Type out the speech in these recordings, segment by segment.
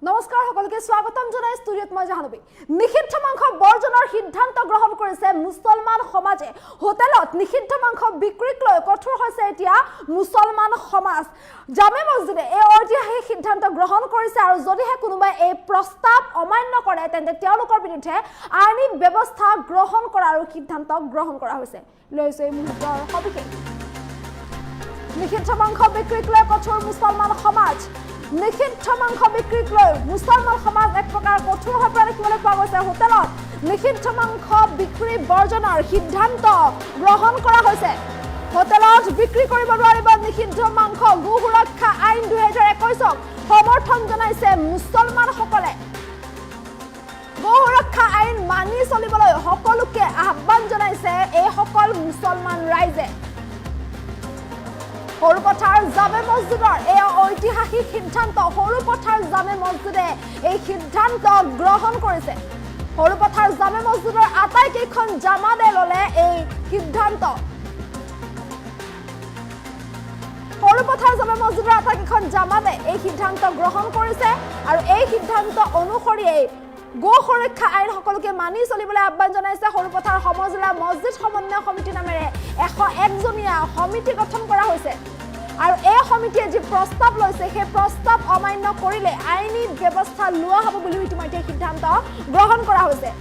নমস্কাৰ সকলোকে স্বাগতম জনাই ষ্টুডিঅত মই জাহ্নবী নিষিদ্ধ মাংস বৰ্জনৰ সিদ্ধান্ত গ্ৰহণ কৰিছে মুছলমান সমাজে হোটেলত নিষিদ্ধ মাংস বিক্ৰীক লৈ কঠোৰ হৈছে এতিয়া মুছলমান সমাজ জামে মছজিদে এই ঐতিহাসিক সিদ্ধান্ত গ্ৰহণ কৰিছে আৰু যদিহে কোনোবাই এই প্ৰস্তাৱ অমান্য কৰে তেন্তে তেওঁলোকৰ বিৰুদ্ধে আইনী ব্যৱস্থা গ্ৰহণ কৰাৰ সিদ্ধান্ত গ্ৰহণ কৰা হৈছে লৈছে এই মুহূৰ্তৰ সবিশেষ নিষিদ্ধ মাংস বিক্ৰীক লৈ কঠোৰ মুছলমান সমাজ নিষিদ্ধ মাংস বিক্ৰীক লৈ মুছলমান সমাজ এক প্ৰকাৰ কঠোৰ হৈ পৰা দেখিবলৈ পোৱা গৈছে হোটেলত নিষিদ্ধ মাংস বিক্ৰী বৰ্জনৰ সিদ্ধান্ত গ্ৰহণ কৰা হৈছে হোটেলত বিক্ৰী কৰিব নোৱাৰিব নিষিদ্ধ মাংস গো সুৰক্ষা আইন 2021ক সমৰ্থন জনাইছে মুছলমানসকলে গো সুৰক্ষা আইন মানি চলিবলৈ সকলোকে আহ্বান জনাইছে এই সকল মুছলমান ৰাইজে সৰুপথাৰ জামে মছজিদৰ এই ঐতিহাসিক সিদ্ধান্ত সৰুপথাৰ জামে মছজিদে এই সিদ্ধান্ত গ্ৰহণ কৰিছে সৰুপথাৰ জামে মছজিদৰ আটাইকেইখন জামাতে ললে এই সিদ্ধান্ত সৰুপথাৰ জামে মছজিদৰ আটাইকেইখন জামাতে এই সিদ্ধান্ত গ্ৰহণ কৰিছে আৰু এই সিদ্ধান্ত অনুসৰি গো সুৰক্ষা আইন সকলোকে মানি চলিবলৈ আহ্বান জনাইছে সৰুপথাৰ সমজিলা মছজিদ সমন্বয় সমিতি নামেৰে 101 জনীয়া সমিতি গঠন কৰা হৈছে আৰু এই সমিতিয়ে যি প্ৰস্তাৱ লৈছে সেই প্ৰস্তাৱ অমান্য কৰিলে আইনী ব্যৱস্থা লোৱা হ'ব বুলি ইতিমধ্যে সিদ্ধান্ত গ্ৰহণ কৰা হৈছে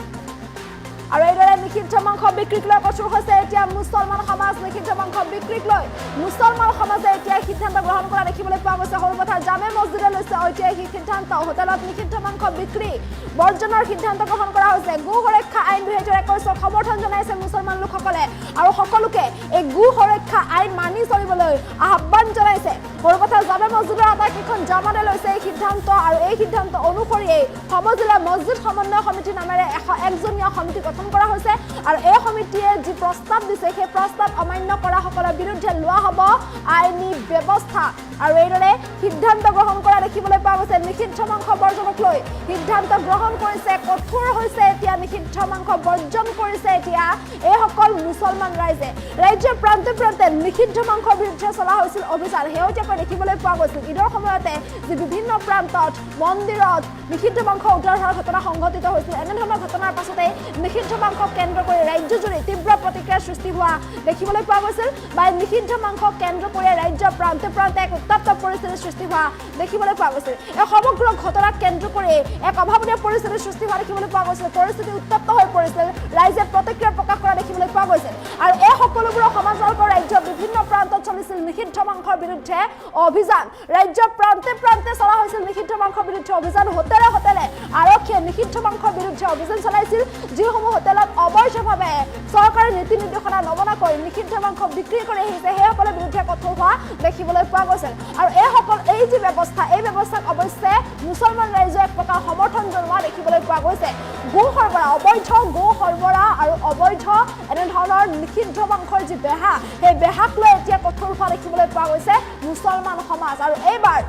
আৰু এইদৰে নিষিদ্ধ মাংস বিক্ৰীক লৈ কঠোৰ হৈছে এতিয়া মুছলমান সমাজ নিষিদ্ধ মাংস বিক্ৰীক লৈ মুছলমান সমাজে এতিয়া সিদ্ধান্ত গ্ৰহণ কৰা দেখিবলৈ পোৱা গৈছে সৰুপথাৰ জামে মছজিদে লৈছে ঐতিহাসিক সিদ্ধান্ত হোটেলত নিষিদ্ধ মাংস বিক্ৰী বৰ্জনৰ সিদ্ধান্ত গ্ৰহণ কৰা হৈছে গো সুৰক্ষা আইন 2021ক সমৰ্থন জনাইছে মুছলমান লোকসকলে আৰু সকলোকে এই গো সুৰক্ষা আইন মানি চলিবলৈ আহ্বান জনাইছে সৰুপথাৰ জামে মছজিদৰ আটাইকেইখন জামাতে লৈছে এই সিদ্ধান্ত আৰু এই সিদ্ধান্ত অনুসৰি সমজিলা মছজিদ সমন্বয় সমিতি নামেৰে 101 জনীয়া সমিতি গঠন কৰা হৈছে আৰু এই সমিতিয়ে যি প্ৰস্তাৱ দিছে সেই প্ৰস্তাৱ অমান্য কৰা সকলৰ বিৰুদ্ধে লোৱা হ'ব আইনী ব্যৱস্থা আৰু এইদৰে সিদ্ধান্ত গ্ৰহণ কৰা দেখিবলৈ পোৱা গৈছে নিষিদ্ধ মাংস বৰ্জনক লৈ সিদ্ধান্ত গ্ৰহণ কৰিছে কঠোৰ হৈছে এতিয়া নিষিদ্ধ মাংস বৰ্জন কৰিছে এতিয়া এই সকল মুছলমান ৰাইজে ৰাজ্যৰ প্ৰান্তে প্ৰান্তে নিষিদ্ধ মাংসৰ বিৰুদ্ধে চলা হৈছিল অভিযান শেহতীয়াকৈ দেখিবলৈ পোৱা গৈছিল ঈদৰ সময়তে যি বিভিন্ন প্ৰান্তত মন্দিৰত নিষিদ্ধ মাংস উদ্ধাৰ হোৱাৰ ঘটনা সংঘটিত হৈছিল এনেধৰণৰ ঘটনাৰ পাছতে নিষিদ্ধ মাংস কেন্দ্ৰ কৰি ৰাজ্যজুৰি তীব্ৰ প্ৰতিক্ৰিয়াৰ সৃষ্টি হোৱা দেখিবলৈ পোৱা গৈছিল বা নিষিদ্ধ মাংস কেন্দ্ৰ কৰি ৰাজ্যৰ প্ৰান্তে প্ৰান্তে এক উত্তপ্ত পৰিস্থিতিৰ সৃষ্টি হোৱা দেখিবলৈ পোৱা গৈছিল এই সমগ্ৰ ঘটনাক কেন্দ্ৰ কৰি এক অভাৱনীয় পৰিস্থিতিৰ সৃষ্টি হোৱা দেখিবলৈ পোৱা গৈছিল পৰিস্থিতি উত্তপ্ত হৈ পৰিছিল ৰাইজে প্ৰতিক্ৰিয়া প্ৰকাশ কৰা দেখিবলৈ পোৱা গৈছিল আৰু এই সকলোবোৰ সমাজৰ পৰা ৰাজ্যৰ বিভিন্ন প্ৰান্তত চলিছিল নিষিদ্ধ মাংসৰ বিৰুদ্ধে অভিযান ৰাজ্যৰ প্ৰান্তে প্ৰান্তে চলা হৈছিল নিষিদ্ধ মাংসৰ বিৰুদ্ধে অভিযান হোটেলে হোটেলে আৰক্ষীয়ে নিষিদ্ধ মাংসৰ বিৰুদ্ধে অভিযান চলাইছিল যিসমূহ হোটেলত অবৈধভাৱে চৰকাৰী নীতি নিৰ্দেশনা নমনাকৈ নিষিদ্ধ মাংস বিক্ৰী কৰি আহিছে সেইসকলৰ বিৰুদ্ধে কঠোৰ হোৱা দেখিবলৈ পোৱা গৈছিল আৰু এই যি ব্যৱস্থা এই ব্যৱস্থাক অৱশ্যে মুছলমান ৰাইজে এক প্ৰকাৰ সমৰ্থন জনোৱা দেখিবলৈ পোৱা গৈছে গো সৰবৰাহ অবৈধ গো সৰবৰাহ আৰু অবৈধ এনেধৰণৰ নিষিদ্ধ মাংসৰ যি বেহা সেই বেহাক লৈ এতিয়া কঠোৰ হোৱা দেখিবলৈ পোৱা গৈছে মুছলমান সমাজ আৰু এইবাৰ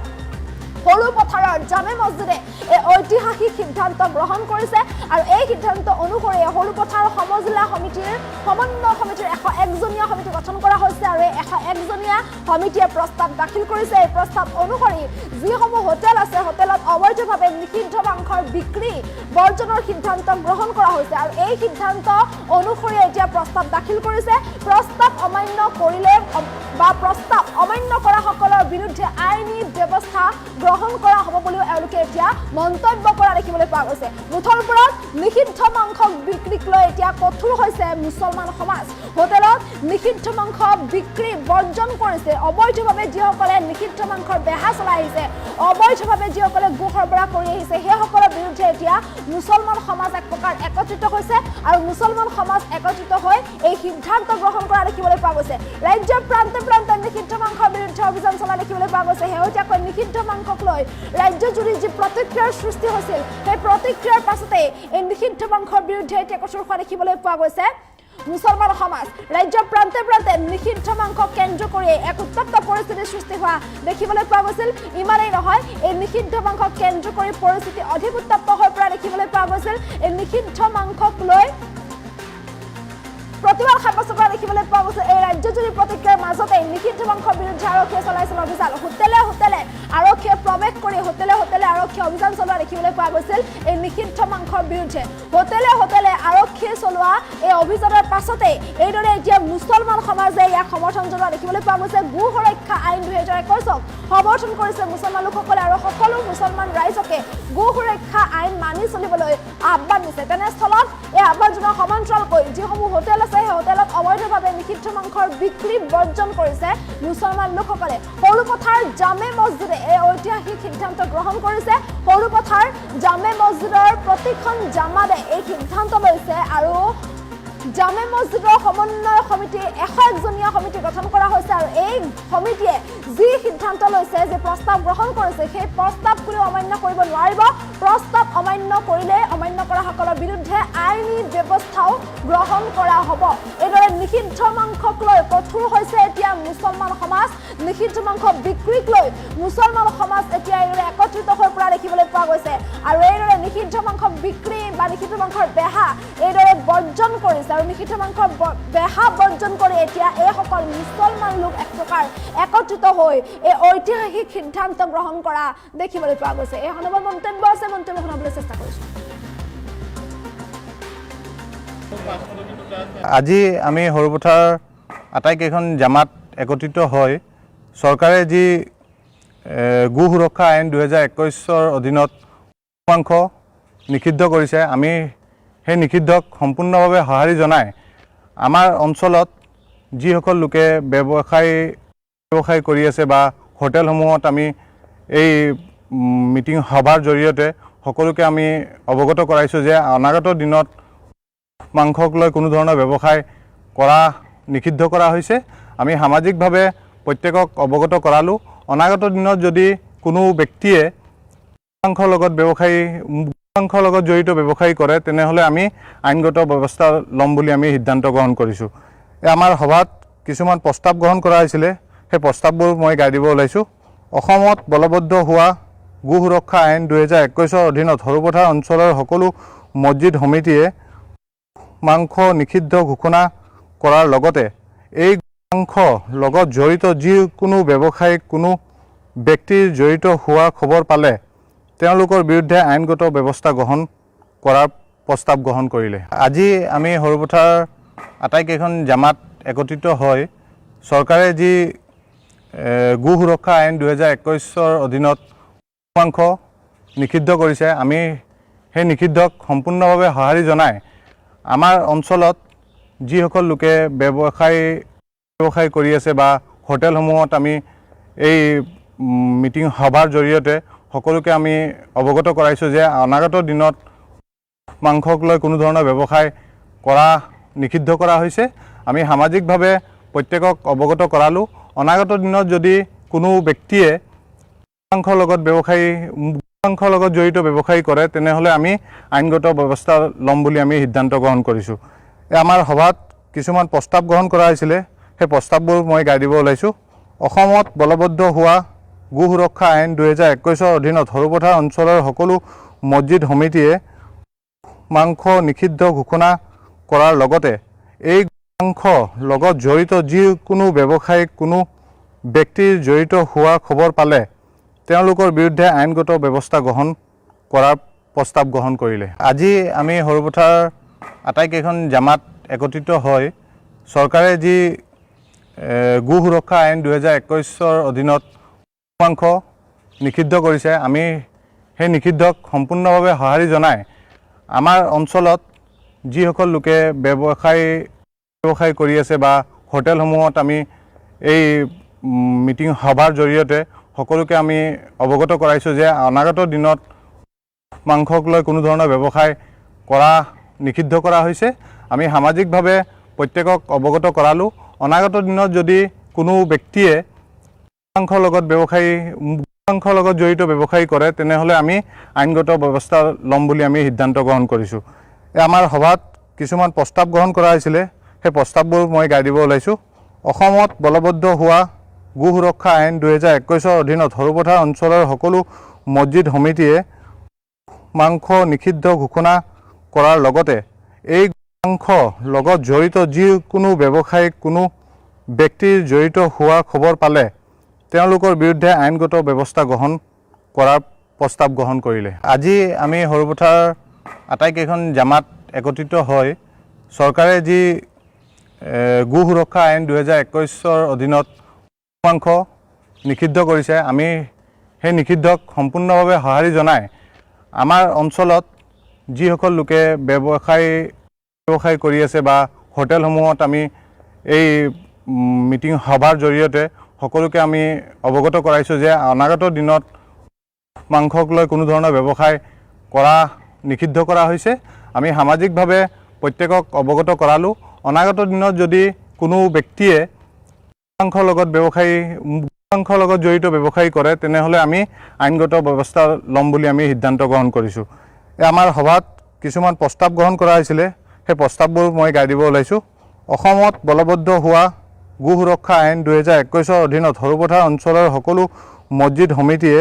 সৰুপথাৰৰ জামে মছজিদে এই ঐতিহাসিক সিদ্ধান্ত গ্ৰহণ কৰিছে আৰু এই সিদ্ধান্ত অনুসৰি সৰুপথাৰ সমজিলা সমিতিৰ সমন্বয় সমিতিৰ 101 জনীয়া সমিতি গঠন কৰা হৈছে আৰু এই 101 জনীয়া সমিতিয়ে প্ৰস্তাৱ দাখিল কৰিছে এই প্ৰস্তাৱ অনুসৰি যিসমূহ হোটেল আছে হোটেলত অবৈধভাৱে নিষিদ্ধ মাংসৰ বিক্ৰী বৰ্জনৰ সিদ্ধান্ত গ্ৰহণ কৰা হৈছে আৰু এই সিদ্ধান্ত অনুসৰি এতিয়া প্ৰস্তাৱ দাখিল কৰিছে প্ৰস্তাৱ অমান্য কৰিলে বা প্ৰস্তাৱ অমান্য কৰা সকলৰ বিৰুদ্ধে আইনী ব্যৱস্থা গ্ৰহণ কৰা হ'ব বুলিও এওঁলোকে এতিয়া মন্তব্য কৰা দেখিবলৈ পোৱা গৈছে মুঠৰ ওপৰত নিষিদ্ধ মাংস বিক্ৰীক লৈ এতিয়া কঠোৰ হৈছে মুছলমান সমাজ হোটেলত নিষিদ্ধ মাংস বিক্ৰী বৰ্জন কৰিছে অবৈধভাৱে যিসকলে নিষিদ্ধ মাংসৰ বেহা চলাই আহিছে অবৈধভাৱে যিসকলে গো সৰবৰাহ কৰি আহিছে সেইসকলৰ বিৰুদ্ধে এতিয়া মুছলমান সমাজ এক প্ৰকাৰ একত্ৰিত হৈছে আৰু মুছলমান সমাজ একত্ৰিত হৈ এই সিদ্ধান্ত গ্ৰহণ কৰা দেখিবলৈ পোৱা গৈছে ৰাজ্যৰ প্ৰান্তে প্ৰান্তে নিষিদ্ধ মাংসৰ বিৰুদ্ধে অভিযান চলা দেখিবলৈ পোৱা গৈছে শেহতীয়াকৈ নিষিদ্ধ মাংসক লৈ ৰাজ্যজুৰি যি প্ৰতিক্ৰিয়াৰ সৃষ্টি হৈছিল সেই প্ৰতিক্ৰিয়াৰ পাছতে এই নিষিদ্ধ মাংসৰ বিৰুদ্ধে এতিয়া কঠোৰ হোৱা দেখিবলৈ পোৱা গৈছে মুছলমান সমাজ ৰাজ্যৰ প্ৰান্তে প্ৰান্তে নিষিদ্ধ মাংস কেন্দ্ৰ কৰি এক উত্তপ্ত পৰিস্থিতিৰ সৃষ্টি হোৱা দেখিবলৈ পোৱা গৈছিল ইমানেই নহয় এই নিষিদ্ধ মাংস কেন্দ্ৰ কৰি পৰিস্থিতি অধিক উত্তপ্ত হৈ পৰা দেখিবলৈ পোৱা গৈছিল এই নিষিদ্ধ মাংসক লৈ প্ৰতিবাদ সাব্যস্ত কৰা দেখিবলৈ পোৱা গৈছে এই ৰাজ্যজুৰি প্ৰতিক্ৰিয়াৰ মাজতে নিষিদ্ধ মাংসৰ বিৰুদ্ধে আৰক্ষীয়ে চলাইছিল অভিযান হোটেলে হোটেলে আৰক্ষীয়ে প্ৰৱেশ কৰি হোটেলে হোটেলে আৰক্ষী অভিযান চলোৱা দেখিবলৈ পোৱা গৈছিল এই নিষিদ্ধ মাংসৰ বিৰুদ্ধে হোটেলে হোটেলে আৰক্ষীয়ে চলোৱা এই অভিযানৰ পাছতে এইদৰে এতিয়া মুছলমান সমাজে ইয়াক সমৰ্থন জনোৱা দেখিবলৈ পোৱা গৈছে গো সুৰক্ষা আইন 2021ক সমৰ্থন কৰিছে মুছলমান লোকসকলে আৰু সকলো মুছলমান ৰাইজকে গো সুৰক্ষা আইন মানি চলিবলৈ আহ্বান দিছে তেনেস্থলত এই আহ্বান জনোৱা সমান্তৰালকৈ যিসমূহ হোটেল আছে সেই হোটেলত অবৈধভাৱে নিষিদ্ধ মাংসৰ বিক্ৰী বৰ্জন কৰিছে মুছলমান লোকসকলে সৰুপথাৰ জামে মছজিদে এই ঐতিহাসিক সিদ্ধান্ত গ্ৰহণ কৰিছে সৰুপথাৰ জামে মছজিদৰ প্ৰতিখন জামাতে এই সিদ্ধান্ত লৈছে আৰু জামে মছজিদৰ সমন্বয় সমিতি 101 জনীয়া সমিতি গঠন কৰা হৈছে আৰু এই সমিতিয়ে যি সিদ্ধান্ত লৈছে যে প্ৰস্তাৱ গ্ৰহণ কৰিছে সেই প্ৰস্তাৱ কোনো অমান্য কৰিব নোৱাৰিব প্ৰস্তাৱ অমান্য কৰিলে অমান্য কৰা সকলৰ বিৰুদ্ধে আইনী ব্যৱস্থাও গ্ৰহণ কৰা হ'ব এইদৰে নিষিদ্ধ মাংসক লৈ কঠোৰ হৈছে এতিয়া মুছলমান সমাজ নিষিদ্ধ মাংস বিক্ৰীক লৈ মুছলমান সমাজ এতিয়া এইদৰে একত্ৰিত হৈ পৰা দেখিবলৈ পোৱা গৈছে আৰু এইদৰে নিষিদ্ধ মাংস বিক্ৰী বা নিষিদ্ধ মাংসৰ বেহা এইদৰে বৰ্জন কৰিছে আৰু নিষিদ্ধ মাংসৰ বেহা বৰ্জন কৰি এতিয়া এই সকল মুছলমান লোক এক প্ৰকাৰ একত্ৰিত হৈ এই ঐতিহাসিক সিদ্ধান্ত গ্ৰহণ কৰা দেখিবলৈ পোৱা গৈছে এই সন্দৰ্ভত মন্তব্য আছে মন্তব্য শুনাবলৈ চেষ্টা কৰিছো আজি আমি সৰুপথাৰ আটাইকেইখন জামাত একত্ৰিত হৈ চৰকাৰে যি গো সুৰক্ষা আইন 2021ৰ অধীনত মাংস নিষিদ্ধ কৰিছে আমি সেই নিষিদ্ধক সম্পূৰ্ণভাৱে সঁহাৰি জনাই আমাৰ অঞ্চলত যিসকল লোকে ব্যৱসায় কৰি আছে বা হোটেলসমূহত আমি এই মিটিং সভাৰ জৰিয়তে সকলোকে আমি অৱগত কৰাইছোঁ যে অনাগত দিনত মাংসক লৈ কোনো ধৰণৰ ব্যৱসায় কৰা নিষিদ্ধ কৰা হৈছে আমি সামাজিকভাৱে প্ৰত্যেকক অৱগত কৰালোঁ অনাগত দিনত যদি কোনো ব্যক্তিয়ে মাংসৰ লগত মাংসৰ লগত জড়িত ব্যৱসায় কৰে তেনেহ'লে আমি আইনগত ব্যৱস্থা ল'ম বুলি আমি সিদ্ধান্ত গ্ৰহণ কৰিছোঁ আমাৰ সভাত কিছুমান প্ৰস্তাৱ গ্ৰহণ কৰা হৈছিলে সেই প্ৰস্তাৱবোৰ মই গাই দিব ওলাইছোঁ অসমত বলবদ্ধ হোৱা গো সুৰক্ষা আইন 2021ৰ অধীনত সৰুপথাৰ অঞ্চলৰ সকলো মছজিদ সমিতিয়ে মাংস নিষিদ্ধ ঘোষণা কৰাৰ লগতে এই মাংস লগত জড়িত যিকোনো ব্যৱসায়িক কোনো ব্যক্তিৰ জড়িত হোৱা খবৰ পালে তেওঁলোকৰ বিৰুদ্ধে আইনগত ব্যৱস্থা গ্ৰহণ কৰাৰ প্ৰস্তাৱ গ্ৰহণ কৰিলে আজি আমি সৰুপথাৰ আটাইকেইখন জামাত একত্ৰিত হৈ চৰকাৰে যি গো সুৰক্ষা আইন 2021ৰ অধীনত মাংস নিষিদ্ধ কৰিছে আমি সেই নিষিদ্ধক সম্পূৰ্ণভাৱে সঁহাৰি জনাই আমাৰ অঞ্চলত যিসকল লোকে ব্যৱসায় কৰি আছে বা হোটেলসমূহত আমি এই মিটিং সভাৰ জৰিয়তে সকলোকে আমি অৱগত কৰাইছোঁ যে অনাগত দিনত মাংসক লৈ কোনো ধৰণৰ ব্যৱসায় কৰা নিষিদ্ধ কৰা হৈছে আমি সামাজিকভাৱে প্ৰত্যেকক অৱগত কৰালোঁ অনাগত দিনত যদি কোনো ব্যক্তিয়ে মাংসৰ লগত জড়িত ব্যৱসায় কৰে তেনেহ'লে আমি আইনগত ব্যৱস্থা ল'ম বুলি আমি সিদ্ধান্ত গ্ৰহণ কৰিছোঁ আমাৰ সভাত কিছুমান প্ৰস্তাৱ গ্ৰহণ কৰা হৈছিলে সেই প্ৰস্তাৱবোৰ মই গাই দিব ওলাইছোঁ অসমত বলবদ্ধ হোৱা গো সুৰক্ষা আইন 2021ৰ অধীনত সৰুপথাৰ অঞ্চলৰ সকলো মছজিদ সমিতিয়ে মাংস নিষিদ্ধ ঘোষণা কৰাৰ লগতে এই মাংস লগত জড়িত যিকোনো ব্যৱসায়িক কোনো ব্যক্তিৰ জড়িত হোৱা খবৰ পালে তেওঁলোকৰ বিৰুদ্ধে আইনগত ব্যৱস্থা গ্ৰহণ কৰাৰ প্ৰস্তাৱ গ্ৰহণ কৰিলে আজি আমি সৰুপথাৰ আটাইকেইখন জামাত একত্ৰিত হৈ চৰকাৰে যি গো সুৰক্ষা আইন 2021ৰ অধীনত মাংস নিষিদ্ধ কৰিছে আমি সেই নিষিদ্ধক সম্পূৰ্ণভাৱে সঁহাৰি জনাই আমাৰ অঞ্চলত যিসকল লোকে ব্যৱসায় কৰি আছে বা হোটেলসমূহত আমি এই মিটিং সভাৰ জৰিয়তে সকলোকে আমি অৱগত কৰাইছোঁ যে অনাগত দিনত মাংসক লৈ কোনো ধৰণৰ ব্যৱসায় কৰা নিষিদ্ধ কৰা হৈছে আমি সামাজিকভাৱে প্ৰত্যেকক অৱগত কৰালোঁ অনাগত দিনত যদি কোনো ব্যক্তিয়ে মাংসৰ লগত জড়িত ব্যৱসায় কৰে তেনেহ'লে আমি আইনগত ব্যৱস্থা ল'ম বুলি আমি সিদ্ধান্ত গ্ৰহণ কৰিছোঁ আমাৰ সভাত কিছুমান প্ৰস্তাৱ গ্ৰহণ কৰা হৈছিলে সেই প্ৰস্তাৱবোৰ মই গাই দিব ওলাইছোঁ অসমত বলবদ্ধ হোৱা গো সুৰক্ষা আইন 2021ৰ অধীনত সৰুপথাৰ অঞ্চলৰ সকলো মছজিদ সমিতিয়ে মাংস নিষিদ্ধ ঘোষণা কৰাৰ লগতে এই মাংস লগত জড়িত যিকোনো ব্যৱসায়িক কোনো ব্যক্তিৰ জড়িত হোৱা খবৰ পালে তেওঁলোকৰ বিৰুদ্ধে আইনগত ব্যৱস্থা গ্ৰহণ কৰাৰ প্ৰস্তাৱ গ্ৰহণ কৰিলে। আজি আমি সৰুপথাৰ আটাইকেইখন জামাত একত্ৰিত হৈ চৰকাৰে যি গো সুৰক্ষা আইন 2021 অধীনত মাংস নিষিদ্ধ কৰিছে, আমি সেই নিষিদ্ধক সম্পূৰ্ণভাৱে সঁহাৰি জনাই আমাৰ অঞ্চলত যিসকল লোকে ব্যৱসায় কৰি আছে বা হোটেলসমূহত আমি এই মিটিং সভাৰ জৰিয়তে সকলোকে আমি অৱগত কৰাইছোঁ যে অনাগত দিনত মাংসক লৈ কোনো ধৰণৰ ব্যৱসায় কৰা নিষিদ্ধ কৰা হৈছে। আমি সামাজিকভাৱে প্ৰত্যেকক অৱগত কৰালোঁ। অনাগত দিনত যদি কোনো ব্যক্তিয়ে মাংসৰ লগত জড়িত ব্যৱসায়ী কৰে তেনেহ'লে আমি আইনগত ব্যৱস্থা ল'ম বুলি আমি সিদ্ধান্ত গ্ৰহণ কৰিছোঁ। আমাৰ সভাত কিছুমান প্ৰস্তাৱ গ্ৰহণ কৰা হৈছিলে, সেই প্ৰস্তাৱবোৰ মই গাই দিব ওলাইছোঁ। অসমত বলবদ্ধ হোৱা গো সুৰক্ষা আইন 2021 অধীনত সৰুপথাৰ অঞ্চলৰ সকলো মছজিদ সমিতিয়ে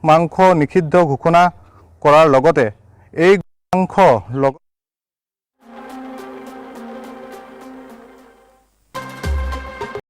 মাংস নিষিদ্ধ ঘোষণা কৰাৰ লগতে এই মাংস